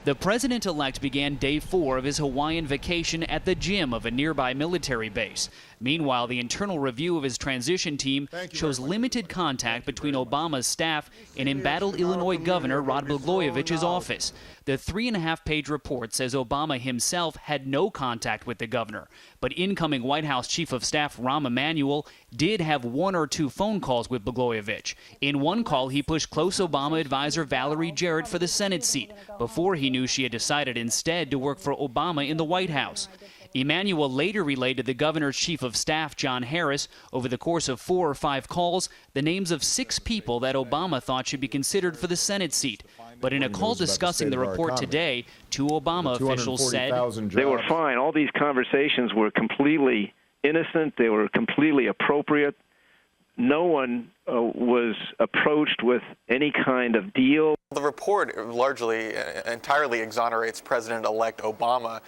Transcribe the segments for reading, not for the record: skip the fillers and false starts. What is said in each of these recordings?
The president-elect began day 4 of his Hawaiian vacation at the gym of a nearby military base. Meanwhile, the internal review of his transition team shows limited contact between Obama's staff and embattled Illinois Governor Rod Blagojevich's office. The 3.5-page report says Obama himself had no contact with the governor, but incoming White House Chief of Staff Rahm Emmanuel did have 1 or 2 phone calls with Blagojevich. In one call, he pushed close Obama advisor Valerie Jarrett for the Senate seat before he knew she had decided instead to work for Obama in the White House. Emmanuel later relayed to the governor's chief of staff, John Harris, over the course of 4 or 5 calls, the names of 6 people that Obama thought should be considered for the Senate seat. But in a call discussing the report today, 2 Obama officials said they were fine. All these conversations were completely innocent. They were completely appropriate. No one was approached with any kind of deal. The report largely, entirely exonerates President-elect Obama.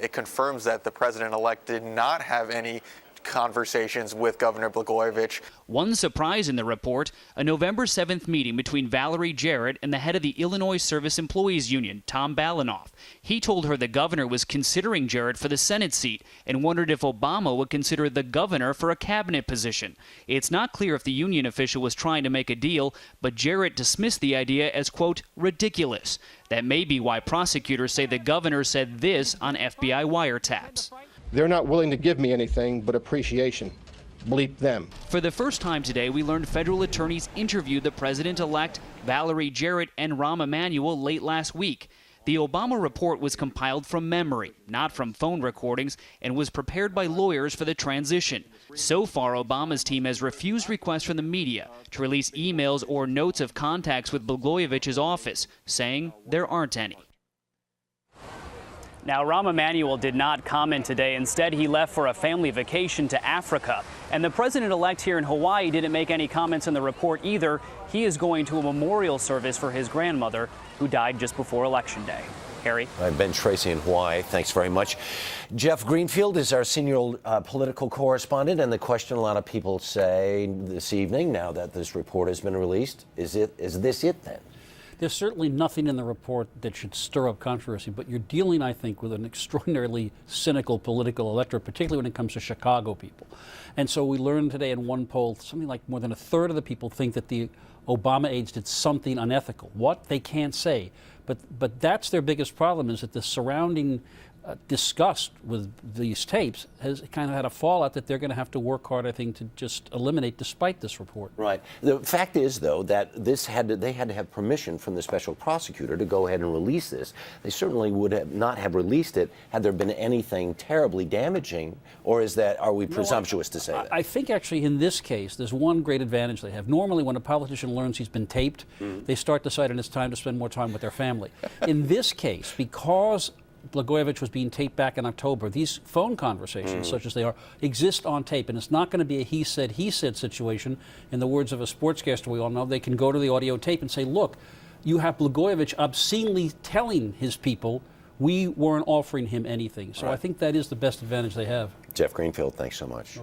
It confirms that the President-elect did not have any conversations with Governor Blagojevich. One surprise in the report, a November 7th meeting between Valerie Jarrett and the head of the Illinois Service Employees Union, Tom Balanoff. He told her the governor was considering Jarrett for the Senate seat and wondered if Obama would consider the governor for a cabinet position. It's not clear if the union official was trying to make a deal, but Jarrett dismissed the idea as, quote, ridiculous. That may be why prosecutors say the governor said this on FBI wiretaps. They're not willing to give me anything but appreciation. Bleep them. For the first time today, we learned federal attorneys interviewed the president-elect, Valerie Jarrett, and Rahm Emmanuel late last week. The Obama report was compiled from memory, not from phone recordings, and was prepared by lawyers for the transition. So far, Obama's team has refused requests from the media to release emails or notes of contacts with Blagojevich's office, saying there aren't any. Now, Rahm Emmanuel did not comment today. Instead, he left for a family vacation to Africa. And the president-elect here in Hawaii didn't make any comments in the report either. He is going to a memorial service for his grandmother, who died just before Election Day. Harry? Ben Tracy in Hawaii. Thanks very much. Jeff Greenfield is our senior political correspondent. And the question a lot of people say this evening, now that this report has been released, is this it then? There's certainly nothing in the report that should stir up controversy, but you're dealing, I think, with an extraordinarily cynical political electorate, particularly when it comes to Chicago people. And so we learned today in one poll, something like more than 1/3 of the people think that the Obama aides did something unethical. What? They can't say. But that's their biggest problem, is that the surrounding disgust with these tapes has kind of had a fallout that they're going to have to work hard, I think, to just eliminate despite this report. Right. The fact is, though, that they had to have permission from the special prosecutor to go ahead and release this. They certainly would not have released it had there been anything terribly damaging, or are we presumptuous to say that? I think actually in this case, there's one great advantage they have. Normally when a politician learns he's been taped, they start deciding it's time to spend more time with their family. In this case, because Blagojevich was being taped back in October, these phone conversations, such as they are, exist on tape, and it's not going to be a he said situation. In the words of a sportscaster we all know, they can go to the audio tape and say, look, you have Blagojevich obscenely telling his people we weren't offering him anything. So I think that is the best advantage they have. Jeff Greenfield, thanks so much.